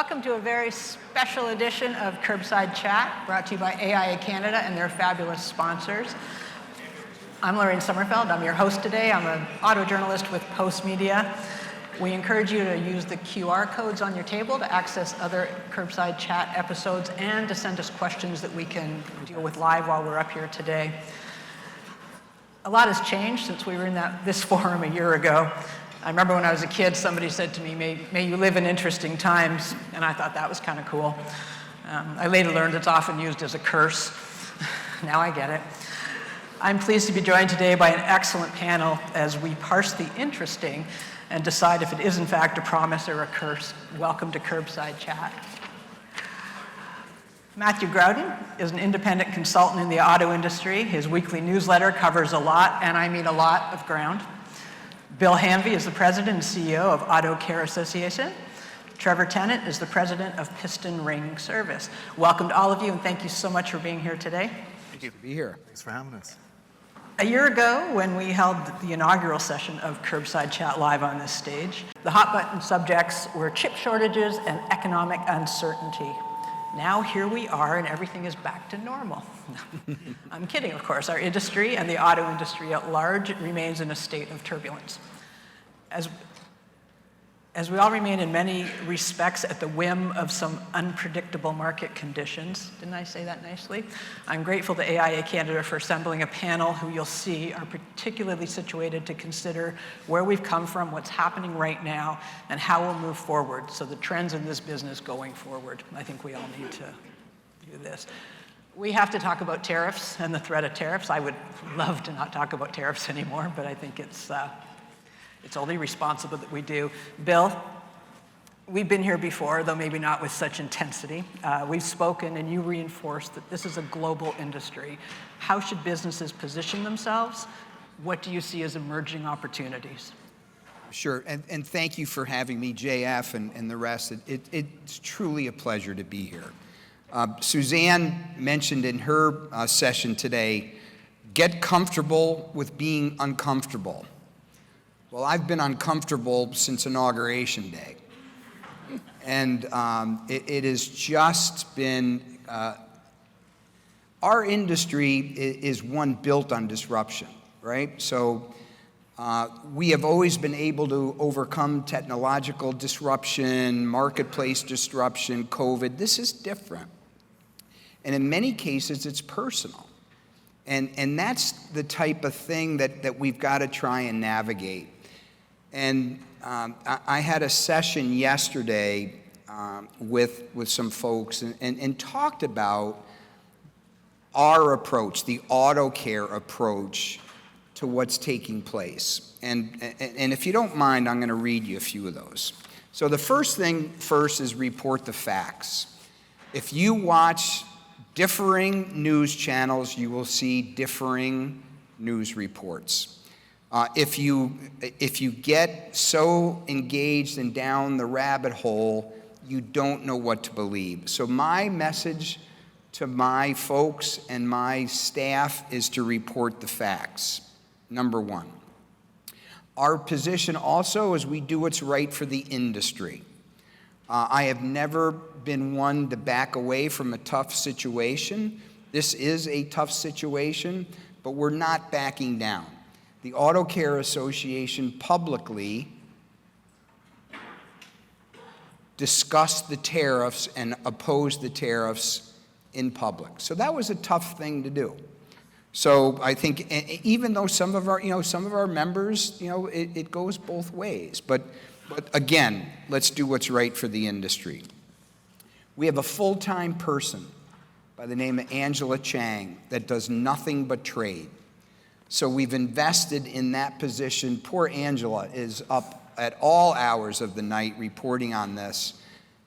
Welcome to a very special edition of Curbside Chat, brought to you by AIA Canada and their fabulous sponsors. I'm Lorraine Sommerfeld. I'm your host today. I'm an auto journalist with Post Media. We encourage you to use the QR codes on your table to access other Curbside Chat episodes and to send us questions that we can deal with live while we're up here today. A lot has changed since we were in this forum a year ago. I remember when I was a kid, somebody said to me, may you live in interesting times, and I thought that was kind of cool. I later learned it's often used as a curse. Now I get it. I'm pleased to be joined today by an excellent panel as we parse the interesting and decide if it is in fact a promise or a curse. Welcome to Curbside Chat. Mathew Growden is an independent consultant in the auto industry. His weekly newsletter covers a lot, and I mean a lot, of ground. Bill Hanvey is the president and CEO of Auto Care Association. Trevor Tennant is the president of Piston Ring Service. Welcome to all of you, and thank you so much for being here today. Thank you for being here. Thanks for having us. A year ago, when we held the inaugural session of Curbside Chat live on this stage, the hot button subjects were chip shortages and economic uncertainty. Now here we are, and everything is back to normal. I'm kidding, of course. Our industry and the auto industry at large remains in a state of turbulence. As we all remain in many respects at the whim of some unpredictable market conditions, didn't I say that nicely? I'm grateful to AIA Canada for assembling a panel who you'll see are particularly situated to consider where we've come from, what's happening right now, and how we'll move forward. So the trends in this business going forward. I think we all need to do this. We have to talk about tariffs and the threat of tariffs. I would love to not talk about tariffs anymore, but I think it's only responsible that we do. Bill, we've been here before, though maybe not with such intensity. We've spoken and you reinforced that this is a global industry. How should businesses position themselves? What do you see as emerging opportunities? Sure, and thank you for having me, JF and the rest. It's truly a pleasure to be here. Suzanne mentioned in her session today, get comfortable with being uncomfortable. Well, I've been uncomfortable since Inauguration Day. And it has just been, our industry is one built on disruption, right? So we have always been able to overcome technological disruption, marketplace disruption, COVID. This is different. And in many cases, it's personal. And that's the type of thing that we've got to try and navigate. And I had a session yesterday with some folks and talked about our approach, the auto care approach to what's taking place. And if you don't mind, I'm going to read you a few of those. So the first thing is report the facts. If you watch differing news channels, you will see differing news reports. If you get so engaged and down the rabbit hole, you don't know what to believe. So my message to my folks and my staff is to report the facts. Number one. Our position also is we do what's right for the industry. I have never been one to back away from a tough situation. This is a tough situation, but we're not backing down. The Auto Care Association publicly discussed the tariffs and opposed the tariffs in public. So that was a tough thing to do. So I think even though some of our members, it goes both ways. But again, let's do what's right for the industry. We have a full-time person by the name of Angela Chang that does nothing but trade. So we've invested in that position. Poor Angela is up at all hours of the night reporting on this.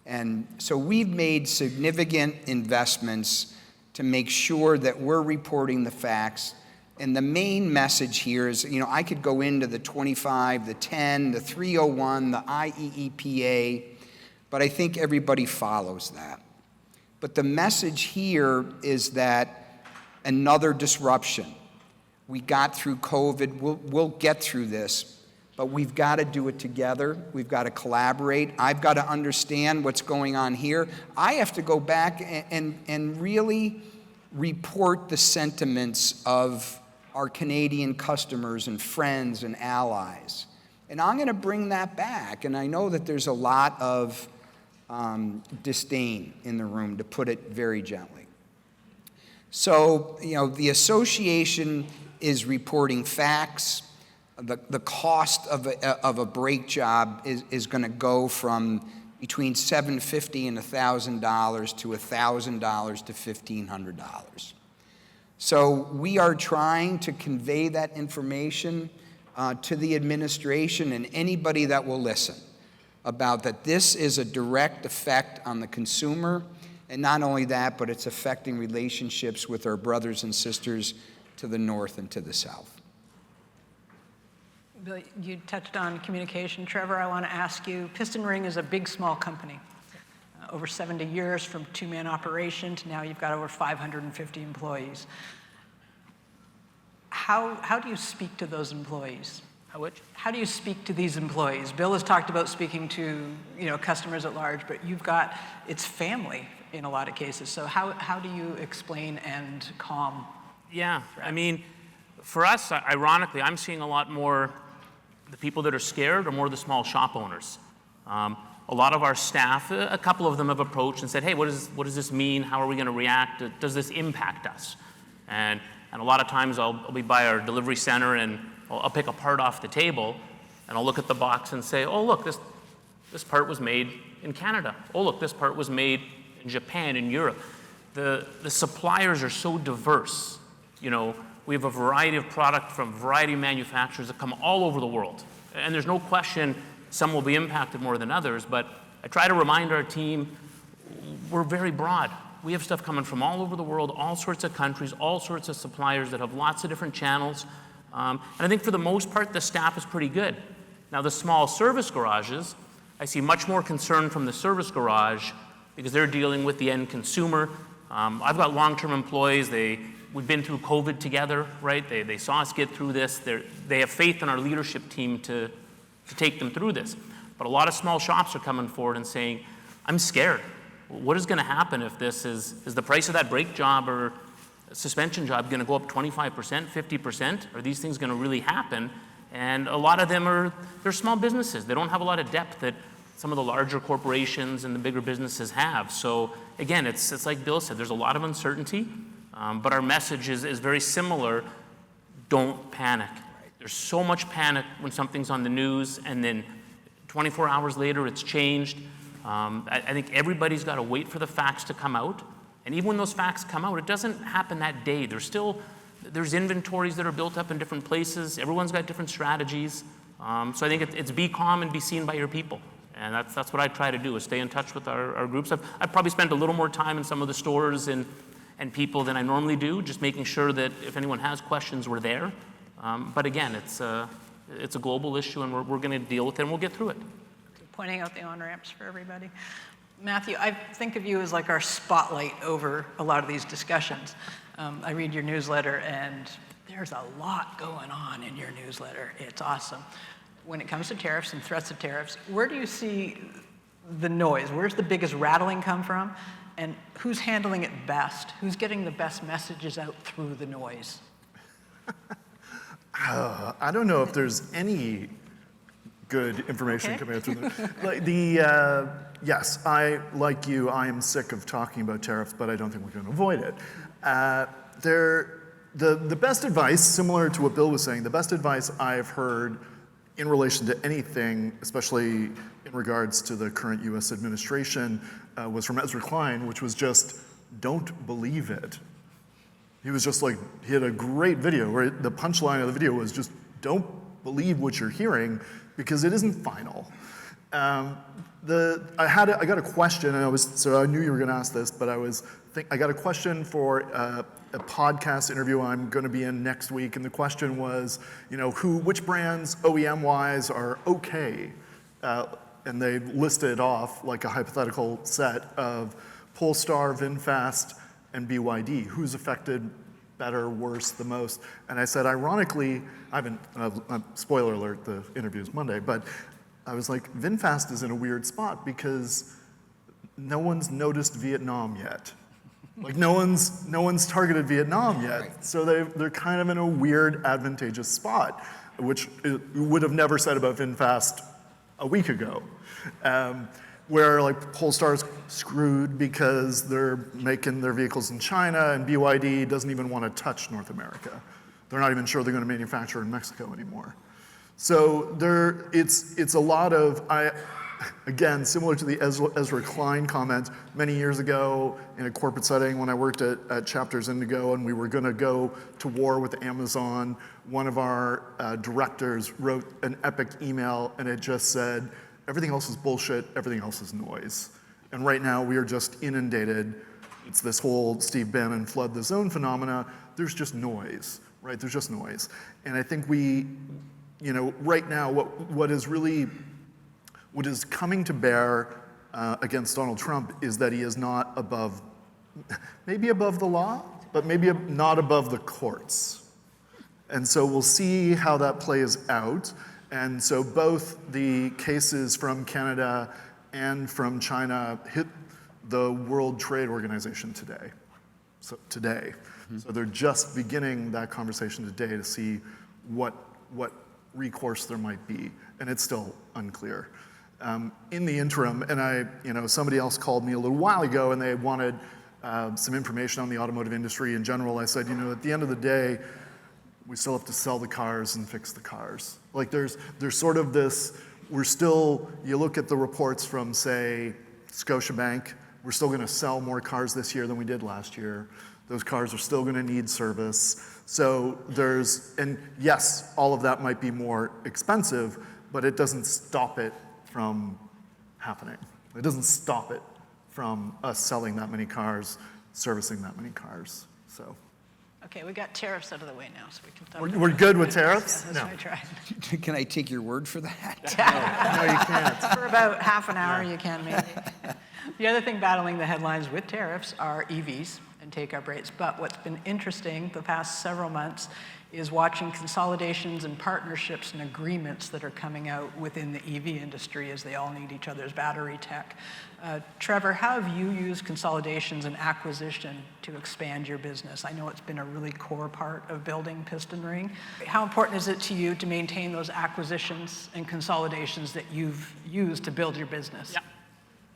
And so we've made significant investments to make sure that we're reporting the facts. And the main message here is, I could go into the 25, the 10, the 301, the IEEPA, but I think everybody follows that. But the message here is that another disruption. We got through COVID, we'll get through this, but we've got to do it together. We've got to collaborate. I've got to understand what's going on here. I have to go back and really report the sentiments of our Canadian customers and friends and allies. And I'm going to bring that back. And I know that there's a lot of disdain in the room, to put it very gently. So, the association is reporting facts. The cost of a brake job is going to go from between $750 and $1,000 to $1,000 to $1,500. So we are trying to convey that information to the administration and anybody that will listen about that this is a direct effect on the consumer, and not only that, but it's affecting relationships with our brothers and sisters to the north and to the south. Bill, you touched on communication. Trevor, I want to ask you, Piston Ring is a big, small company. Over 70 years from two-man operation to now you've got over 550 employees. How do you speak to those employees? How do you speak to these employees? Bill has talked about speaking to customers at large, but it's family in a lot of cases. So how do you explain and calm? Yeah, I mean, for us, ironically, I'm seeing a lot more the people that are scared or more the small shop owners. A lot of our staff, a couple of them have approached and said, hey, what does this mean? How are we going to react? Does this impact us? And a lot of times I'll be by our delivery center and I'll pick a part off the table and I'll look at the box and say, oh, look, this part was made in Canada. Oh, look, this part was made in Japan, in Europe. The suppliers are so diverse. We have a variety of product from a variety of manufacturers that come all over the world. And there's no question some will be impacted more than others, but I try to remind our team, we're very broad. We have stuff coming from all over the world, all sorts of countries, all sorts of suppliers that have lots of different channels. And I think for the most part, the staff is pretty good. Now, the small service garages, I see much more concern from the service garage because they're dealing with the end consumer. I've got long-term employees. We've been through COVID together, right? They saw us get through this. They have faith in our leadership team to take them through this. But a lot of small shops are coming forward and saying, I'm scared. What is going to happen if this is the price of that brake job or suspension job going to go up 25%, 50%? Are these things going to really happen? And a lot of them they're small businesses. They don't have a lot of depth that some of the larger corporations and the bigger businesses have. So again, it's like Bill said, there's a lot of uncertainty, but our message is very similar. Don't panic. There's so much panic when something's on the news and then 24 hours later it's changed. I think everybody's got to wait for the facts to come out. And even when those facts come out, it doesn't happen that day. There's inventories that are built up in different places. Everyone's got different strategies. So I think it's be calm and be seen by your people. And that's what I try to do, is stay in touch with our groups. I've probably spent a little more time in some of the stores and people than I normally do, just making sure that if anyone has questions, we're there. But again, it's a global issue, and we're going to deal with it, and we'll get through it. Pointing out the on-ramps for everybody. Mathew, I think of you as like our spotlight over a lot of these discussions. I read your newsletter, and there's a lot going on in your newsletter. It's awesome. When it comes to tariffs and threats of tariffs, where do you see the noise? Where's the biggest rattling come from? And who's handling it best? Who's getting the best messages out through the noise? I don't know if there's any good information coming out through yes, like you, I am sick of talking about tariffs, but I don't think we can avoid it. The best advice, similar to what Bill was saying, the best advice I've heard in relation to anything, especially in regards to the current US administration, was from Ezra Klein, which was just, don't believe it. He was just like, he had a great video where the punchline of the video was just, don't believe what you're hearing because it isn't final. I got a question, and so I knew you were going to ask this, but I got a question for a podcast interview I'm going to be in next week, and the question was, which brands OEM-wise are okay, and they listed off like a hypothetical set of Polestar, VinFast, and BYD. Who's affected better, worse, the most. And I said, ironically, I haven't, spoiler alert, the interview is Monday, but I was like, VinFast is in a weird spot because no one's noticed Vietnam yet. Like no one's targeted Vietnam yet. Right. So they're kind of in a weird, advantageous spot, which you would have never said about VinFast a week ago. Where like Polestar's screwed because they're making their vehicles in China and BYD doesn't even want to touch North America. They're not even sure they're going to manufacture in Mexico anymore. So it's a lot of, again, similar to the Ezra Klein comment, many years ago in a corporate setting when I worked at Chapters Indigo and we were going to go to war with Amazon, one of our directors wrote an epic email and it just said, everything else is bullshit, everything else is noise. And right now we are just inundated. It's this whole Steve Bannon flood the zone phenomena. There's just noise, right? There's just noise. And I think right now what is coming to bear against Donald Trump is that he is not maybe above the law, but maybe not above the courts. And so we'll see how that plays out. And so both the cases from Canada and from China hit the World Trade Organization today. So they're just beginning that conversation today to see what recourse there might be, and it's still unclear. In the interim, and somebody else called me a little while ago and they wanted some information on the automotive industry in general. I said, at the end of the day, we still have to sell the cars and fix the cars. Like there's sort of this, you look at the reports from, say, Scotiabank, we're still gonna sell more cars this year than we did last year. Those cars are still gonna need service. So and yes, all of that might be more expensive, but it doesn't stop it from happening. It doesn't stop it from us selling that many cars, servicing that many cars, so. Okay, we got tariffs out of the way now, so we can talk. We're good with tariffs? Yeah, that's what I tried. Can I take your word for that? No, you can't. For about half an hour, you can maybe. The other thing battling the headlines with tariffs are EVs and take-up rates. But what's been interesting the past several months is watching consolidations and partnerships and agreements that are coming out within the EV industry as they all need each other's battery tech. Trevor, how have you used consolidations and acquisition to expand your business? I know it's been a really core part of building Piston Ring. How important is it to you to maintain those acquisitions and consolidations that you've used to build your business? Yeah.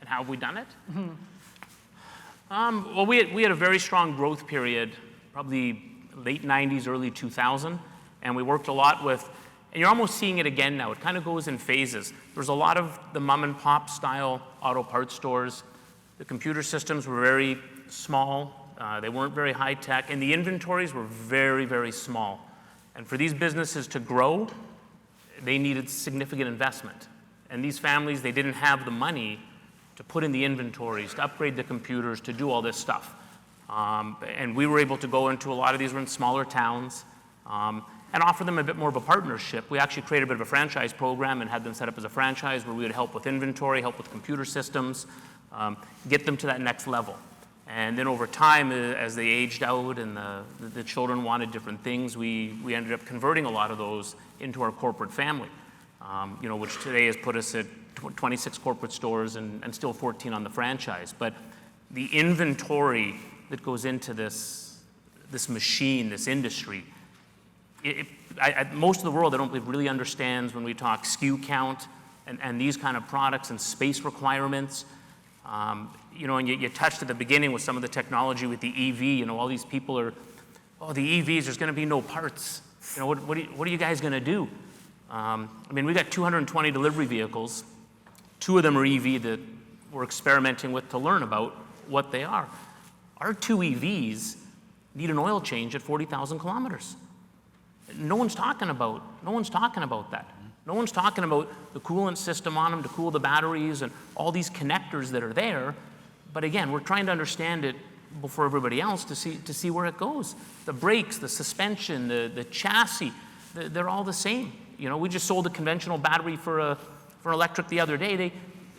And how have we done it? Well, we had a very strong growth period, probably late 90s, early 2000, and we worked a lot with, and you're almost seeing it again now, it kind of goes in phases. There's a lot of the mom and pop style auto parts stores. The computer systems were very small, they weren't very high tech, and the inventories were very, very small. And for these businesses to grow, they needed significant investment. And these families, they didn't have the money to put in the inventories, to upgrade the computers, to do all this stuff. And we were able to go into a lot of these were in smaller towns and offer them a bit more of a partnership. We actually created a bit of a franchise program and had them set up as a franchise where we would help with inventory, help with computer systems, get them to that next level. And then over time, as they aged out and the children wanted different things, we ended up converting a lot of those into our corporate family, which today has put us at 26 corporate stores and still 14 on the franchise. But the inventory that goes into this machine, this industry, most of the world, I don't believe, really understands when we talk SKU count and these kind of products and space requirements. And you touched at the beginning with some of the technology with the EV. All these people are, the EVs, there's going to be no parts. What are you guys going to do? We got 220 delivery vehicles. 2 of them are EV that we're experimenting with to learn about what they are. Our 2 EVs need an oil change at 40,000 kilometers. No one's talking about that. No one's talking about the coolant system on them to cool the batteries and all these connectors that are there. But again, we're trying to understand it before everybody else to see where it goes. The brakes, the suspension, the chassis, they're all the same. We just sold a conventional battery for electric the other day.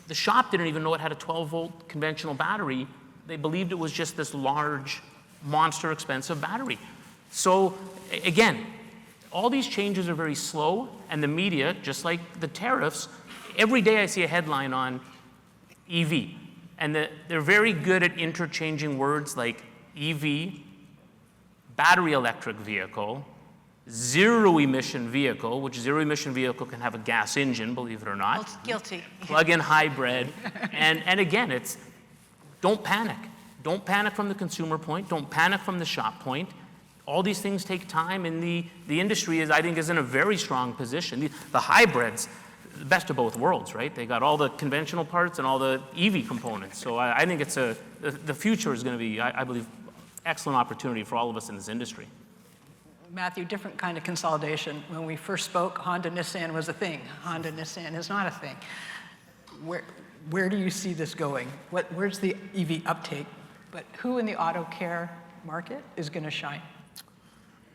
The shop didn't even know it had a 12-volt conventional battery. They believed it was just this large, monster expensive battery. So again, all these changes are very slow, and the media, just like the tariffs, every day I see a headline on EV. And they're very good at interchanging words like EV, battery electric vehicle, zero-emission vehicle, which zero-emission vehicle can have a gas engine, believe it or not. Guilty. Plug-in hybrid. And again, it's don't panic. Don't panic from the consumer point. Don't panic from the shop point. All these things take time, and the industry I think, is in a very strong position. The hybrids, the best of both worlds, right? They got all the conventional parts and all the EV components. So I think the future is going to be, I believe, excellent opportunity for all of us in this industry. Matthew, different kind of consolidation. When we first spoke, Honda-Nissan was a thing. Honda-Nissan is not a thing. Where do you see this going? Where's the EV uptake? But who in the auto care market is going to shine?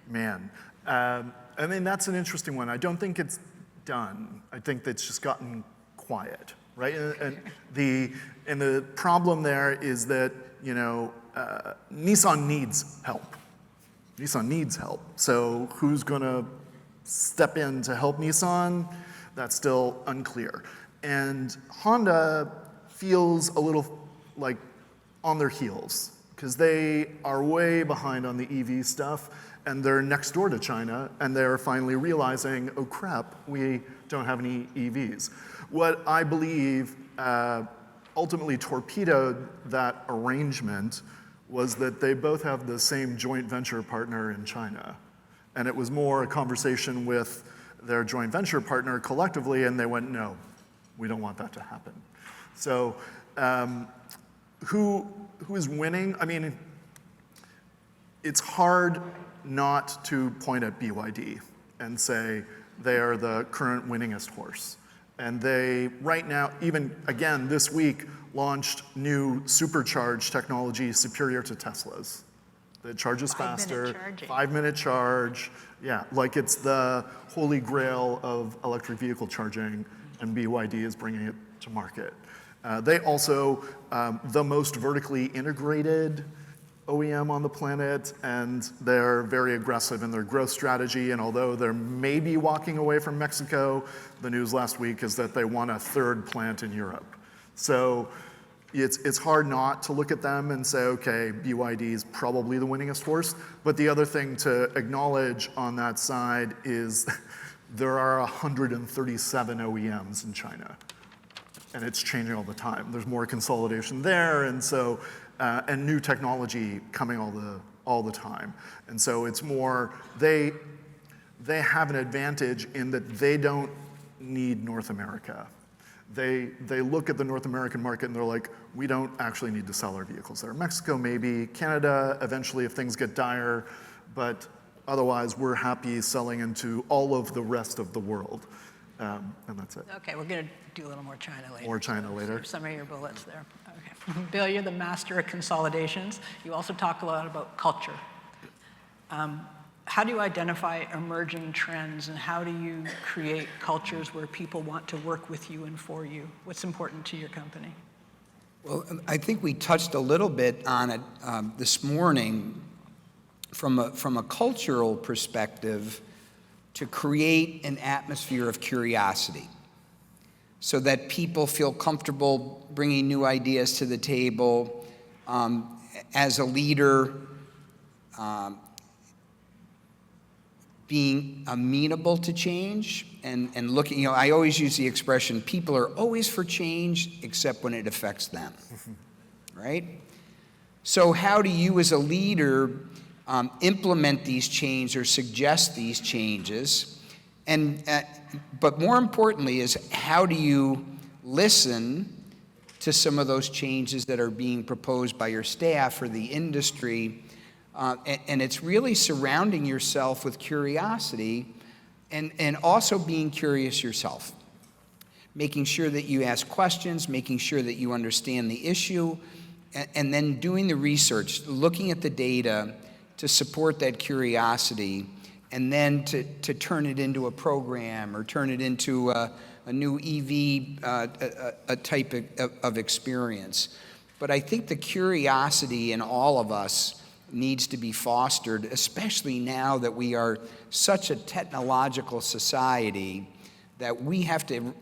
Man, I mean, that's an interesting one. I don't think it's done. I think that's just gotten quiet, right? And the problem there is that, Nissan needs help. Nissan needs help. So who's going to step in to help Nissan? That's still unclear. And Honda feels a little like on their heels because they are way behind on the EV stuff, and they're next door to China, and they're finally realizing, oh crap, we don't have any EVs. What I believe ultimately torpedoed that arrangement was that they both have the same joint venture partner in China. And it was more a conversation with their joint venture partner collectively, and they went, no, we don't want that to happen. So who is winning? I mean, it's hard not to point at BYD and say they are the current winningest horse. And they, right now, even again this week, launched new supercharged technology superior to Tesla's. That charges faster, 5-minute charge. Yeah, like it's the holy grail of electric vehicle charging, and BYD is bringing it to market. They also, the most vertically integrated OEM on the planet, and they're very aggressive in their growth strategy. And although they're maybe walking away from Mexico, the news last week is that they want a third plant in Europe. So it's hard not to look at them and say, okay, BYD is probably the winningest horse. But the other thing to acknowledge on that side is there are 137 OEMs in China, and it's changing all the time. There's more consolidation there, and so and new technology coming all the time. And so it's more, they have an advantage in that they don't need North America. They look at the North American market and they're like, we don't actually need to sell our vehicles there. Mexico maybe, Canada eventually if things get dire, but otherwise we're happy selling into all of the rest of the world. And that's it. Okay, we're going to do a little more China later. More China later. Save some of your bullets there. Okay. Bill, you're the master of consolidations. You also talk a lot about culture. How do you identify emerging trends, and how do you create cultures where people want to work with you and for you? What's important to your company? Well, I think we touched a little bit on it this morning from a cultural perspective, to create an atmosphere of curiosity so that people feel comfortable bringing new ideas to the table. As a leader, being amenable to change and looking, I always use the expression, people are always for change except when it affects them, right? So how do you as a leader implement these changes or suggest these changes? And but more importantly is, how do you listen to some of those changes that are being proposed by your staff or the industry? And it's really surrounding yourself with curiosity and also being curious yourself. Making sure that you ask questions, making sure that you understand the issue, and then doing the research, looking at the data to support that curiosity, and then to turn it into a program or turn it into a new EV a type of experience. But I think the curiosity in all of us needs to be fostered, especially now that we are such a technological society that we have to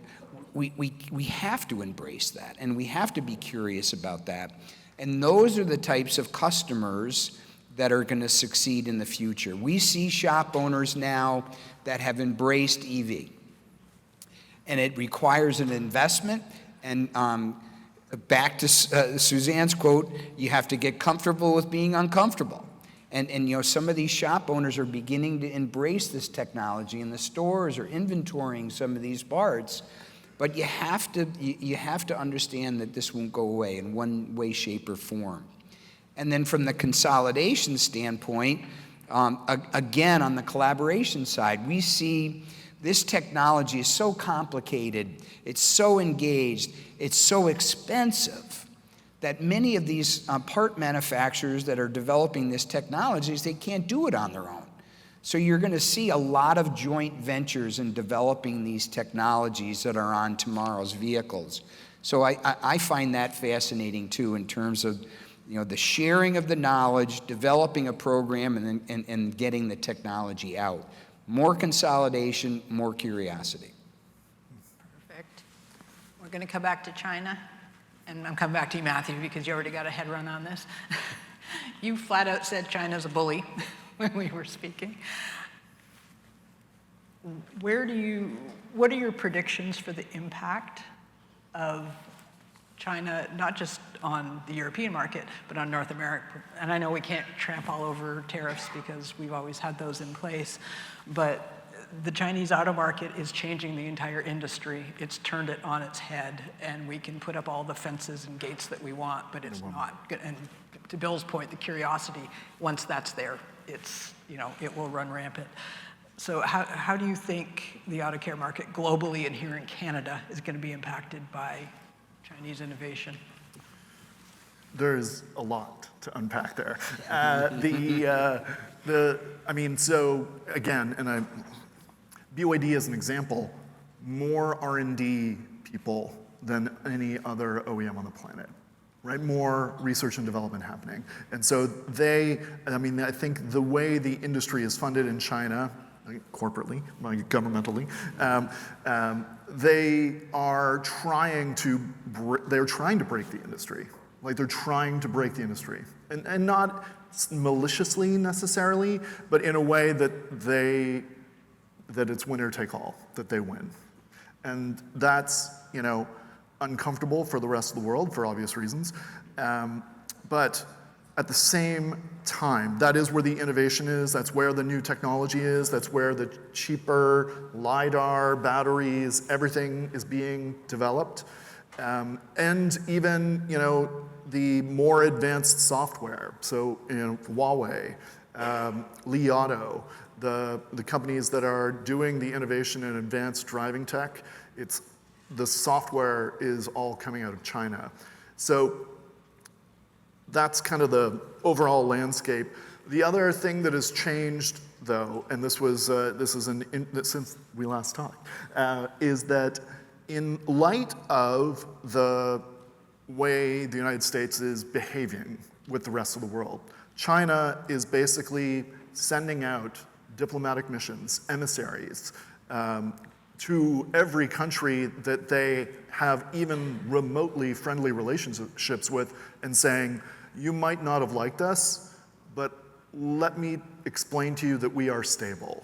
embrace that, and we have to be curious about that. And those are the types of customers that are going to succeed in the future. We see shop owners now that have embraced EV. And it requires an investment, and back to Suzanne's quote, you have to get comfortable with being uncomfortable. And you know, some of these shop owners are beginning to embrace this technology, and the stores are inventorying some of these parts. But you have to understand that this won't go away in one way, shape, or form. And then from the consolidation standpoint, again, on the collaboration side, we see this technology is so complicated, it's so engaged, it's so expensive that many of these part manufacturers that are developing this technology, they can't do it on their own. So you're going to see a lot of joint ventures in developing these technologies that are on tomorrow's vehicles. So I find that fascinating too, in terms of, you know, the sharing of the knowledge, developing a program, and getting the technology out. More consolidation, more curiosity. Perfect. We're going to come back to China, and I'm coming back to you, Matthew, because you already got a head run on this. You flat out said China's a bully when we were speaking. What are your predictions for the impact of China, not just on the European market, but on North America? And I know we can't tramp all over tariffs because we've always had those in place, but the Chinese auto market is changing the entire industry. It's turned it on its head, and we can put up all the fences and gates that we want, but it's not good. And to Bill's point, the curiosity, once that's there, it's, you know, it will run rampant. So how do you think the auto care market globally and here in Canada is going to be impacted by Chinese innovation? There's a lot to unpack there. So again, and BYD as an example, more R&D people than any other OEM on the planet, right? More research and development happening. And so I think the way the industry is funded in China, corporately, governmentally, they're trying to break the industry. Like, they're trying to break the industry, and not maliciously necessarily, but in a way that it's winner take all, that they win. And that's, you know, uncomfortable for the rest of the world for obvious reasons. But at the same time, that is where the innovation is, that's where the new technology is, that's where the cheaper LiDAR, batteries, everything is being developed. And even, you know, the more advanced software. So, you know, Huawei, Li Auto, the companies that are doing the innovation in advanced driving tech, the software is all coming out of China. So that's kind of the overall landscape. The other thing that has changed, though, and this is since we last talked, is that in light of the way the United States is behaving with the rest of the world, China is basically sending out diplomatic missions, emissaries, to every country that they have even remotely friendly relationships with, and saying, you might not have liked us, but let me explain to you that we are stable.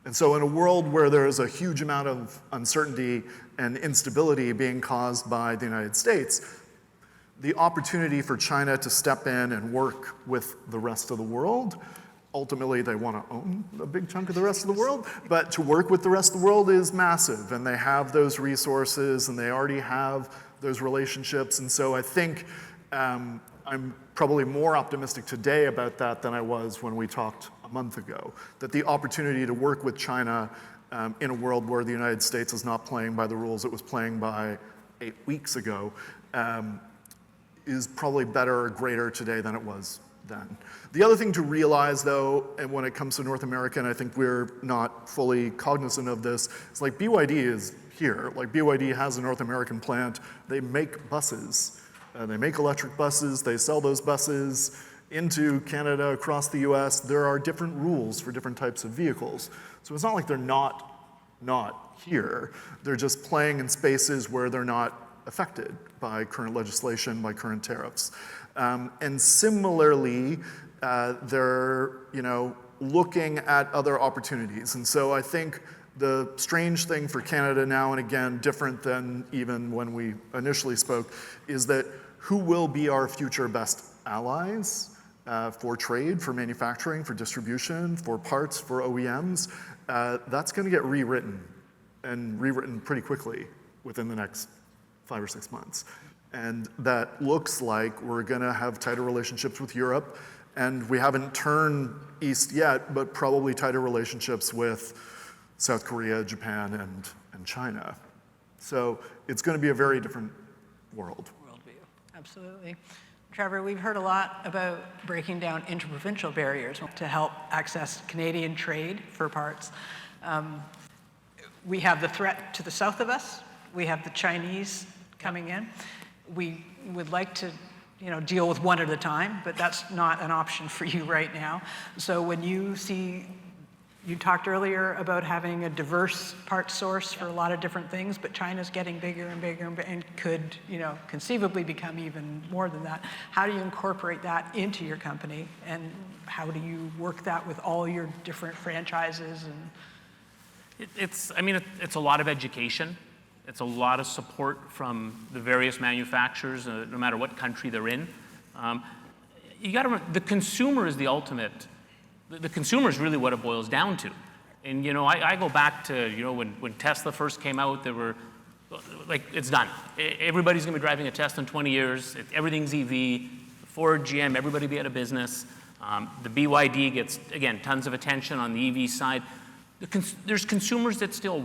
And so in a world where there is a huge amount of uncertainty and instability being caused by the United States, the opportunity for China to step in and work with the rest of the world, ultimately they want to own a big chunk of the rest of the world, but to work with the rest of the world is massive, and they have those resources, and they already have those relationships. And so I think I'm probably more optimistic today about that than I was when we talked a month ago, that the opportunity to work with China in a world where the United States is not playing by the rules it was playing by 8 weeks ago is probably better or greater today than it was then. The other thing to realize, though, and when it comes to North America, and I think we're not fully cognizant of this, is like BYD is here. Like, BYD has a North American plant. They make buses. They make electric buses. They sell those buses into Canada, across the US, there are different rules for different types of vehicles. So it's not like they're not here. They're just playing in spaces where they're not affected by current legislation, by current tariffs. And similarly, they're looking at other opportunities. And so I think the strange thing for Canada now, and again, different than even when we initially spoke, is that who will be our future best allies for trade, for manufacturing, for distribution, for parts, for OEMs? That's going to get rewritten, and rewritten pretty quickly within the next 5 or 6 months. And that looks like we're going to have tighter relationships with Europe, and we haven't turned east yet, but probably tighter relationships with South Korea, Japan, and China. So it's going to be a very different world. Worldview, absolutely. Trevor, we've heard a lot about breaking down interprovincial barriers to help access Canadian trade for parts. We have the threat to the south of us. We have the Chinese coming in. We would like to deal with one at a time, but that's not an option for you right now. So when you talked earlier about having a diverse part source for a lot of different things, but China's getting bigger and bigger and could, conceivably become even more than that. How do you incorporate that into your company, and how do you work that with all your different franchises? And It's a lot of education. It's a lot of support from the various manufacturers, no matter what country they're in. The consumer is the ultimate. The consumer is really what it boils down to. And I go back to when Tesla first came out, there were it's done. Everybody's going to be driving a Tesla in 20 years. Everything's EV. Ford, GM, everybody be out of business. The BYD gets tons of attention on the EV side. There's consumers that still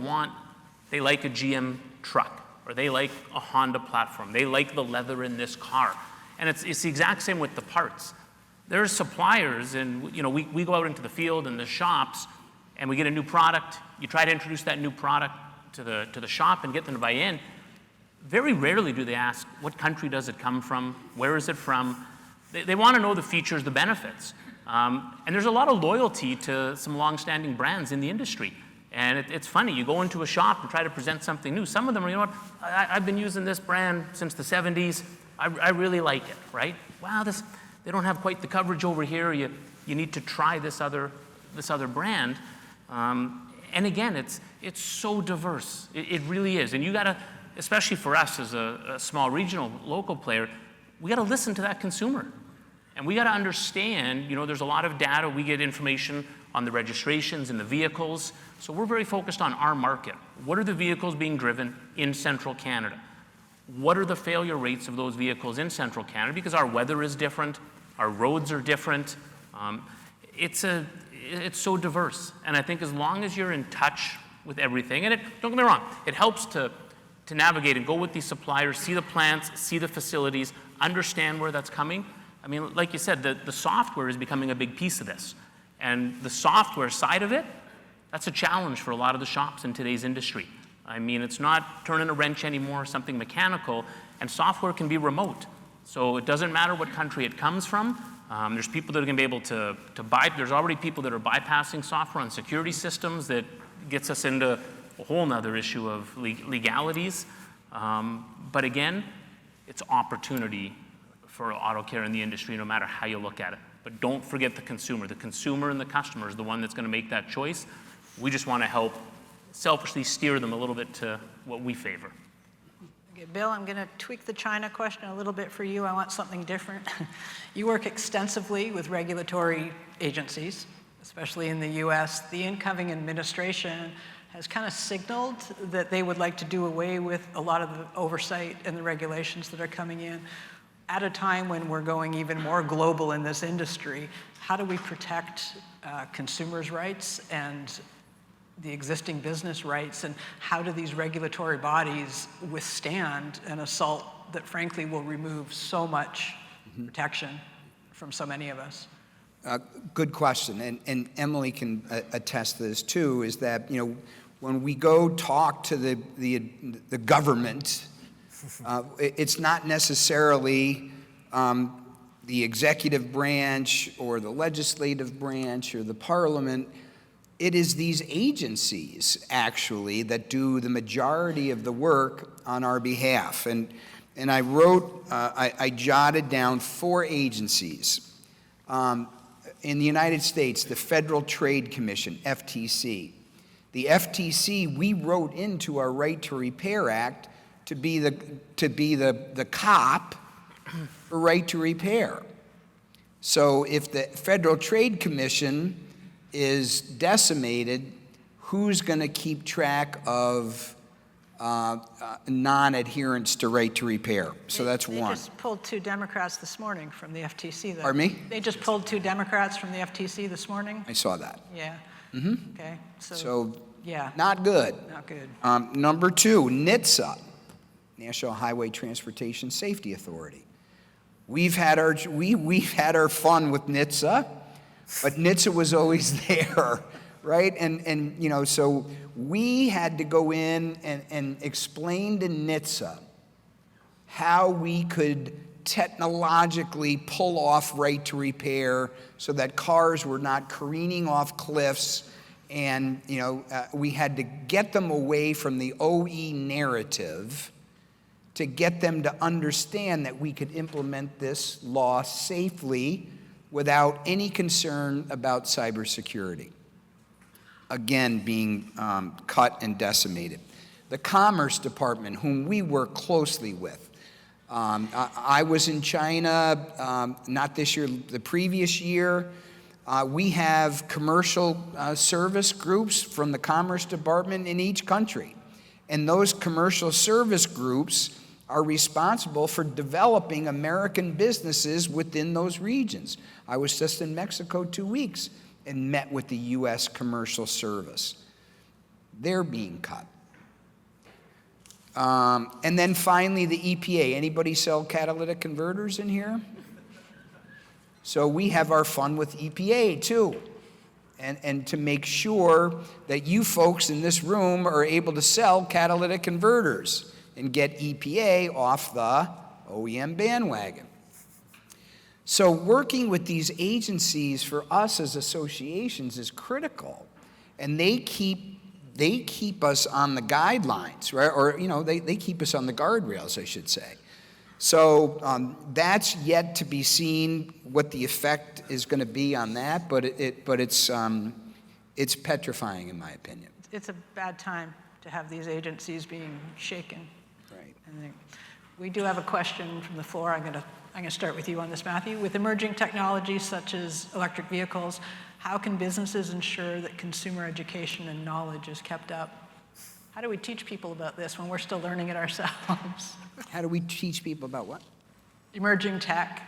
they like a GM truck, or they like a Honda platform. They like the leather in this car. And it's the exact same with the parts. There's suppliers, and we go out into the field and the shops, and we get a new product. You try to introduce that new product to the shop and get them to buy in. Very rarely do they ask, what country does it come from? Where is it from? They want to know the features, the benefits. And there's a lot of loyalty to some long-standing brands in the industry. And it's funny, you go into a shop and try to present something new. Some of them are, I've been using this brand since the 70s. I really like it, right? Wow, they don't have quite the coverage over here. You need to try this other brand. And again, it's so diverse. It really is. And you gotta, especially for us as a small regional local player, we gotta listen to that consumer. And we gotta understand, there's a lot of data. We get information on the registrations and the vehicles. So we're very focused on our market. What are the vehicles being driven in central Canada? What are the failure rates of those vehicles in central Canada? Because our weather is different, our roads are different. It's so diverse. And I think as long as you're in touch with everything, and don't get me wrong, it helps to navigate and go with these suppliers, see the plants, see the facilities, understand where that's coming. I mean, like you said, the software is becoming a big piece of this. And the software side of it, that's a challenge for a lot of the shops in today's industry. I mean, it's not turning a wrench anymore, something mechanical, and software can be remote. So it doesn't matter what country it comes from. There's people that are going to be able to buy. There's already people that are bypassing software on security systems that gets us into a whole nother issue of legalities. But again, it's opportunity for auto care in the industry, no matter how you look at it. But don't forget the consumer. The consumer and the customer is the one that's going to make that choice. We just want to help selfishly steer them a little bit to what we favor. Okay, Bill, I'm going to tweak the China question a little bit for you. I want something different. You work extensively with regulatory agencies, especially in the US. The incoming administration has kind of signaled that they would like to do away with a lot of the oversight and the regulations that are coming in. At a time when we're going even more global in this industry, how do we protect consumers' rights and the existing business rights, and how do these regulatory bodies withstand an assault that frankly will remove so much protection from so many of us? Good question, and Emily can attest to this too, is that when we go talk to the government, it's not necessarily the executive branch or the legislative branch or the parliament. It is these agencies, actually, that do the majority of the work on our behalf. And I wrote, I jotted down 4 agencies. In the United States, the Federal Trade Commission, FTC. The FTC, we wrote into our Right to Repair Act to be the cop for right to repair. So if the Federal Trade Commission is decimated, who's going to keep track of non-adherence to right to repair? So that's one. They just pulled 2 Democrats this morning from the FTC. Though. Pardon me? They just pulled 2 Democrats from the FTC this morning? I saw that. Yeah. Okay. So yeah. not good. Not good. Number 2, NHTSA, National Highway Transportation Safety Authority. We've had our fun with NHTSA, but NHTSA was always there, right? And you know, so we had to go in and explain to NHTSA how we could technologically pull off right to repair so that cars were not careening off cliffs, and you know, we had to get them away from the OE narrative to get them to understand that we could implement this law safely without any concern about cybersecurity. Again, being cut and decimated. The Commerce Department, whom we work closely with. I was in China, not this year, the previous year. We have commercial service groups from the Commerce Department in each country. And those commercial service groups are responsible for developing American businesses within those regions. I was just in Mexico 2 weeks and met with the U.S. Commercial Service. They're being cut. And then finally, the EPA. Anybody sell catalytic converters in here? So we have our fun with EPA too. And to make sure that you folks in this room are able to sell catalytic converters and get EPA off the OEM bandwagon. So working with these agencies for us as associations is critical, and they keep us on the guidelines, right? Or you know, they keep us on the guardrails, I should say. So that's yet to be seen what the effect is going to be on that, but it's petrifying in my opinion. It's a bad time to have these agencies being shaken. Right. And we do have a question from the floor. I'm going to start with you on this, Mathew. With emerging technologies such as electric vehicles, how can businesses ensure that consumer education and knowledge is kept up? How do we teach people about this when we're still learning it ourselves? How do we teach people about what? Emerging tech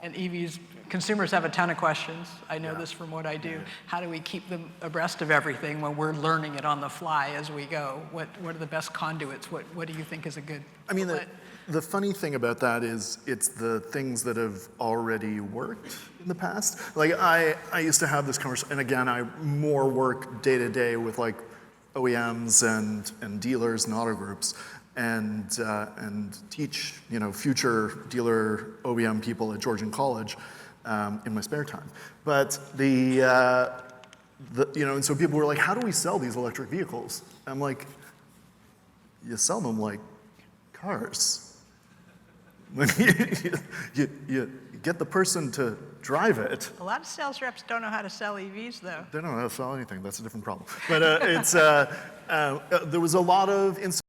and EVs. Consumers have a ton of questions. I know this from what I do. How do we keep them abreast of everything when we're learning it on the fly as we go? What are the best conduits? What do you think is a good? I mean, the funny thing about that is it's the things that have already worked in the past. Like I used to have this conversation, and again, I more work day to day with like OEMs and dealers and auto groups, and teach future dealer OEM people at Georgian College in my spare time. But and so people were like, how do we sell these electric vehicles? I'm like, you sell them like cars. You get the person to drive it. A lot of sales reps don't know how to sell EVs, though. They don't know how to sell anything. That's a different problem. But there was a lot of